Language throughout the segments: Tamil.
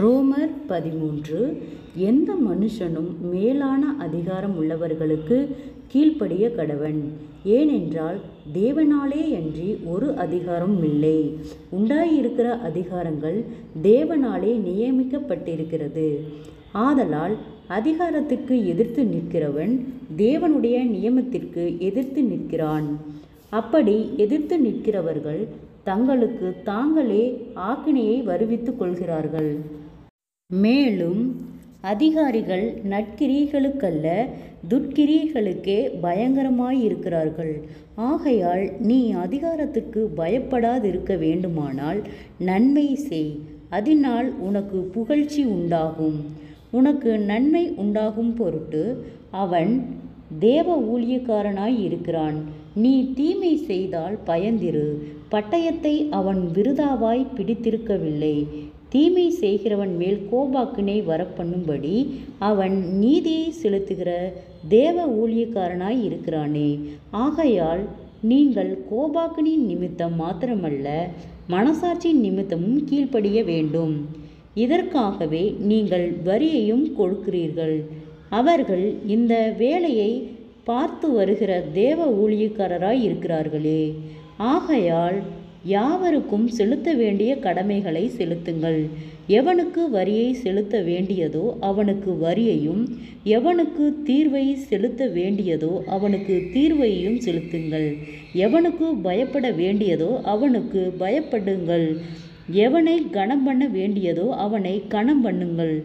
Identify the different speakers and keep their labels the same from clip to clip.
Speaker 1: ரோமர் 13. எந்த மனுஷனும் மேலான அதிகாரம் உள்ளவர்களுக்கு கீழ்ப்படிய கடவன். ஏனென்றால் தேவனாலேயன்றி ஒரு அதிகாரம் இல்லை. உண்டாயிருக்கிற அதிகாரங்கள் தேவனாலே நியமிக்கப்பட்டிருக்கிறது. ஆதலால் அதிகாரத்திற்கு எதிர்த்து நிற்கிறவன் தேவனுடைய நியமத்திற்கு எதிர்த்து நிற்கிறான். அப்படி எதிர்த்து நிற்கிறவர்கள் தங்களுக்கு தாங்களே ஆக்கினையை வருவித்துக் கொள்கிறார்கள். மேலும் அதிகாரிகள் நற்கிரியைகளுக்கல்ல துர்க்கிரியைகளுக்கே பயங்கரமாயிருக்கிறார்கள். ஆகையால் நீ அதிகாரத்துக்கு பயப்படாதிருக்க வேண்டுமானால் நன்மை செய், அதனால் உனக்கு புகழ்ச்சி உண்டாகும். உனக்கு நன்மை உண்டாகும் பொருட்டு அவன் தேவ ஊழியக்காரனாய் இருக்கிறான். நீ தீமை செய்தால் பயந்திரு, பட்டயத்தை அவன் விருதாவாய் பிடித்திருக்கவில்லை. தீமை செய்கிறவன் மேல் கோபாக்கினை வரப்பண்ணும்படி அவன் நீதியை செலுத்துகிற தேவ ஊழியக்காரனாய் இருக்கிறானே. ஆகையால் நீங்கள் கோபாக்கினின் நிமித்தம் மாத்திரமல்ல, மனசாட்சியின் நிமித்தமும் கீழ்ப்படிய வேண்டும். இதற்காகவே நீங்கள் வரியையும் கொடுக்கிறீர்கள். அவர்கள் இந்த வேலையை பார்த்து வருகிற தேவ ஊழியக்காரராய் இருக்கிறார்களே. ஆகையால் யாவருக்கும் செலுத்த வேண்டிய கடமைகளை செலுத்துங்கள். எவனுக்கு வரியை செலுத்த வேண்டியதோ அவனுக்கு வரியையும், எவனுக்கு தீர்வை செலுத்த வேண்டியதோ அவனுக்கு தீர்வையும் செலுத்துங்கள். எவனுக்கு பயப்பட வேண்டியதோ அவனுக்கு பயப்படுங்கள். எவனை கனம் பண்ண வேண்டியதோ அவனை கனம் பண்ணுங்கள்.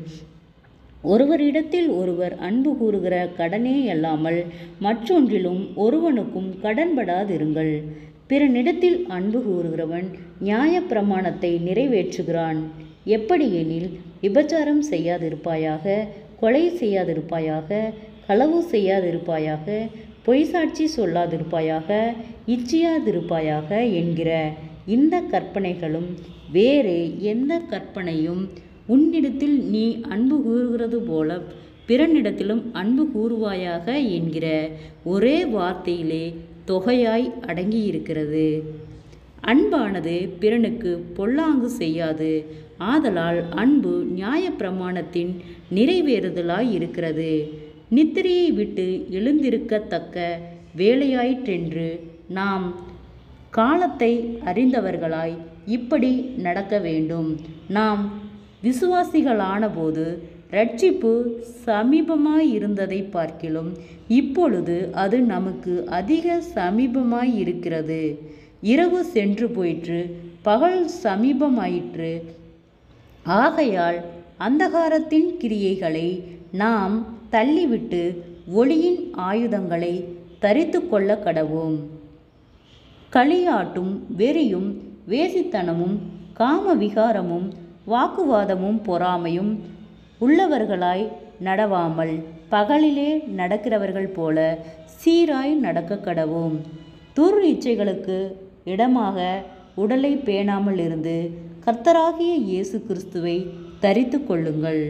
Speaker 1: ஒருவரிடத்தில் ஒருவர் அன்பு கூறுகிற கடனே அல்லாமல் மற்றொன்றிலும் ஒருவனுக்கும் கடன்படாதிருங்கள். பிறனிடத்தில் அன்பு கூறுகிறவன் நியாயப்பிரமாணத்தை நிறைவேற்றுகிறான். எப்படியெனில், விபச்சாரம் செய்யாதிருப்பாயாக, கொலை செய்யாதிருப்பாயாக, களவு செய்யாதிருப்பாயாக, பொய்சாட்சி சொல்லாதிருப்பாயாக, இச்சியாதிருப்பாயாக என்கிற இந்த கற்பனைகளும் வேறே எந்த கற்பனையும் உன்னிடத்தில் நீ அன்பு கூறுகிறது போல பிறனிடத்திலும் அன்பு கூறுவாயாக என்கிற ஒரே வார்த்தையிலே தொகையாய் அடங்கியிருக்கிறது. அன்பானது பிறனுக்கு பொல்லாங்கு செய்யாது. ஆதலால் அன்பு நியாயப்பிரமாணத்தின் நிறைவேறுதலாய் இருக்கிறது. நித்திரையை விட்டு எழுந்திருக்கத்தக்க வேலையாயிற்றென்று நாம் காலத்தை அறிந்தவர்களாய் இப்படி நடக்க வேண்டும். நாம் விசுவாசிகளான போது இரட்சிப்பு சமீபமாயிருந்ததை பார்க்கிலும் இப்பொழுது அது நமக்கு அதிக சமீபமாயிருக்கிறது. இரவு சென்று போயிற்று, பகல் சமீபமாயிற்று. ஆகையால் அந்தகாரத்தின் கிரியைகளை நாம் தள்ளிவிட்டு ஒளியின் ஆயுதங்களை தரித்து கொள்ள கடவோம். களியாட்டும் வெறியும் வேசித்தனமும் காம விகாரமும் வாக்குவாதமும் பொறாமையும் உள்ளவர்களாய் நடவாமல் பகலிலே நடக்கிறவர்கள் போல சீராய் நடக்க கடவோம். துர் இச்சைகளுக்கு இடமாக உடலை பேணாமல் இருந்து கர்த்தராகிய இயேசு கிறிஸ்துவை தரித்து கொள்ளுங்கள்.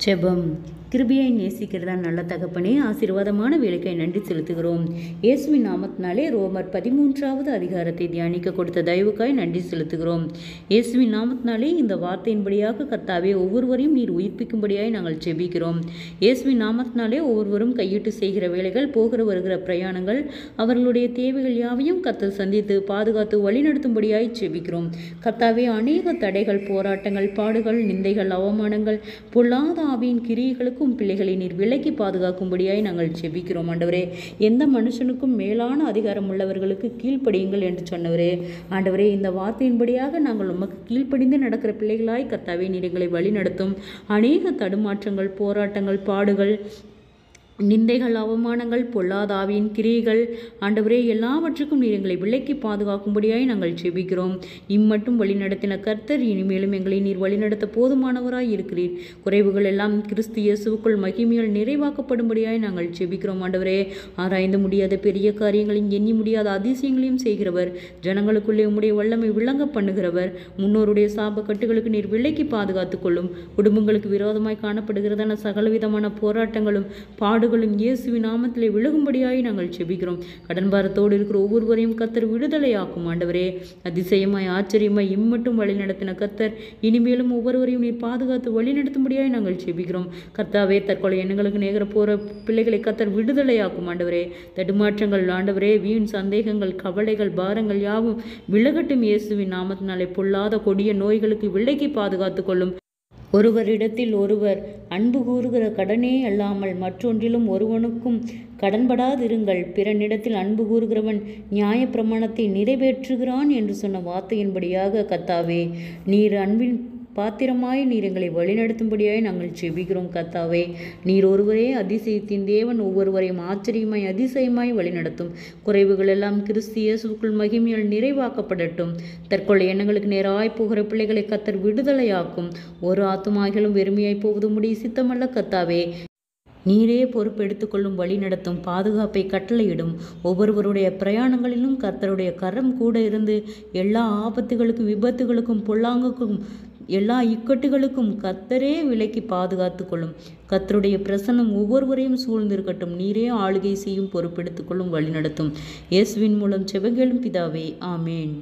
Speaker 1: ஜெபம். கிருபையை நேசிக்கிறதா நல்ல தகப்பனே, ஆசீர்வாதமான வேலைக்காய் நன்றி செலுத்துகிறோம். இயேசுவின் நாமத்தினாலே ரோமர் 13வது அதிகாரத்தை தியானிக்க கொடுத்த தயவுக்காய் நன்றி செலுத்துகிறோம். இயேசுவின் நாமத்தினாலே இந்த வார்த்தையின்படியாக கர்த்தாவே ஒவ்வொருவரையும் நீர் உயிர்ப்பிக்கும்படியாய் நாங்கள் ஜெபிக்கிறோம். இயேசுவின் நாமத்தினாலே ஒவ்வொருவரும் கையிட்டு செய்கிற வேலைகள், போகிற வருகிற பிரயாணங்கள், அவர்களுடைய தேவைகள் யாவையும் கர்த்தர் சந்தித்து பாதுகாத்து வழிநடத்தும்படியாய் ஜெபிக்கிறோம். கர்த்தாவே, அநேக தடைகள், போராட்டங்கள், பாடுகள், நிந்தைகள், அவமானங்கள், பொல்லாத ஆவியின் கிரியைகளுக்கு பிள்ளைகளை நீர் விலக்கி பாதுகாக்கும்படியாய் நாங்கள் ஜெபிக்கிறோம். ஆண்டவரே, எந்த மனுஷனுக்கும் மேலான அதிகாரம் உள்ளவர்களுக்கு கீழ்ப்படியுங்கள் என்று சொன்னவரே, ஆண்டவரே, இந்த வார்த்தையின்படியாக நாங்கள் உமக்கு கீழ்ப்படிந்து நடக்கிற பிள்ளைகளாய் கர்த்தாவே நீர் எங்களை வழி நடத்தும். அநேக தடுமாற்றங்கள், போராட்டங்கள், பாடுகள், நிந்தைகள், அவமானங்கள், பொல்லாத ஆவியின் கிரியைகள், ஆண்டவரே, எல்லாவற்றுக்கும் நீர் எங்களை விலக்கி பாதுகாக்கும்படியாய் நாங்கள் ஜெபிக்கிறோம். இம்மட்டும் வழிநடத்தின கர்த்தர் இனிமேலும் எங்களை நீர் வழிநடத்த போதுமானவராய் இருக்கிறீர். குறைவுகள் எல்லாம் கிறிஸ்து இயேசுவுக்குள் மகிமையால் நிறைவாக்கப்படும்படியாய் நாங்கள் ஜெபிக்கிறோம். ஆண்டவரே, ஆராய்ந்து முடியாத பெரிய காரியங்களையும் எண்ணி முடியாத அதிசயங்களையும் செய்கிறவர், ஜனங்களுக்குள்ளே உம்முடைய வல்லமை விளங்க பண்ணுகிறவர், முன்னோருடைய சாப கட்டுகளுக்கு நீர் விலக்கி பாதுகாத்துக் கொள்ளும். குடும்பங்களுக்கு விரோதமாய் காணப்படுகிறதான சகலவிதமான போராட்டங்களும் பாடுகளும் பாடுகளும் இயேசுவின் நாமத்திலே விழுகும்படியாய் நாங்கள் செபிக்கிறோம். கடன் பாரத்தோடு இருக்கிற ஒவ்வொருவரையும் கர்த்தர் விடுதலையாக்கும் ஆண்டவரே. அதிசயமாய் ஆச்சரியமாய் இம்மட்டும் வழி நடத்தின கர்த்தர் இனிமேலும் ஒவ்வொருவரையும் நீர் பாதுகாத்து வழி நடத்தும்படியாய் நாங்கள் செபிக்கிறோம். கர்த்தாவே, தற்கொலை எண்ணங்களுக்கு நேர போகிற பிள்ளைகளை கர்த்தர் விடுதலையாக்கும் ஆண்டவரே. தடுமாற்றங்கள் ஆண்டவரே, வீண் சந்தேகங்கள், கவலைகள், பாரங்கள் யாவும் விலகட்டும் இயேசுவின் நாமத்தினாலே. பொல்லாத கொடிய நோய்களுக்கு விலக்கி பாதுகாத்து கொள்ளும். ஒருவரிடத்தில் ஒருவர் அன்பு கூறுகிற கடனே அல்லாமல் மற்றொன்றிலும் ஒருவனுக்கும் கடன்படாதிருங்கள். பிறனிடத்தில் அன்பு கூறுகிறவன் நியாயப்பிரமாணத்தை நிறைவேற்றுகிறான் என்று சொன்ன வார்த்தையின்படியாக கர்த்தாவே, நீர் அன்பின் பாத்திரமாய் நீர் எங்களை வழிநடத்தும்படியாய் நாங்கள் செபிக்கிறோம். கர்த்தாவே, நீர் ஒருவரே அதிசயத்தின் தேவன், ஒவ்வொருவரையும் ஆச்சரியமாய் அதிசயமாய் வழிநடத்தும். குறைவுகள் எல்லாம் கிறிஸ்து இயேசுவுக்குள் மகிமையால் நிறைவாக்கப்படட்டும். தற்கொலை எண்ணங்களுக்கு நேராய் போகிற பிள்ளைகளை கர்த்தர் விடுதலையாக்கும். ஒரு ஆத்துமாகிலும் வெறுமையாய் போவது முடிய சித்தமல்ல கர்த்தாவே. நீரே பொறுப்பெடுத்துக்கொள்ளும், வழி நடத்தும், பாதுகாப்பை கட்டளையிடும். ஒவ்வொருவருடைய பிரயாணங்களிலும் கர்த்தருடைய கரம் கூட இருந்து எல்லா ஆபத்துகளுக்கும், விபத்துகளுக்கும், பொல்லாங்குக்கும், எல்லா இக்கட்டுகளுக்கும் கர்த்தரே விலக்கி பாதுகாத்து கொள்ளும். கர்த்தருடைய பிரசன்னம் ஒவ்வொருவரையும் சூழ்ந்திருக்கட்டும். நீரே ஆளுகை செய்யும், பொறுப்பெடுத்துக்கொள்ளும், வழி நடத்தும். இயேசுவின் மூலம் செபங்களும் பிதாவே, ஆமேன்.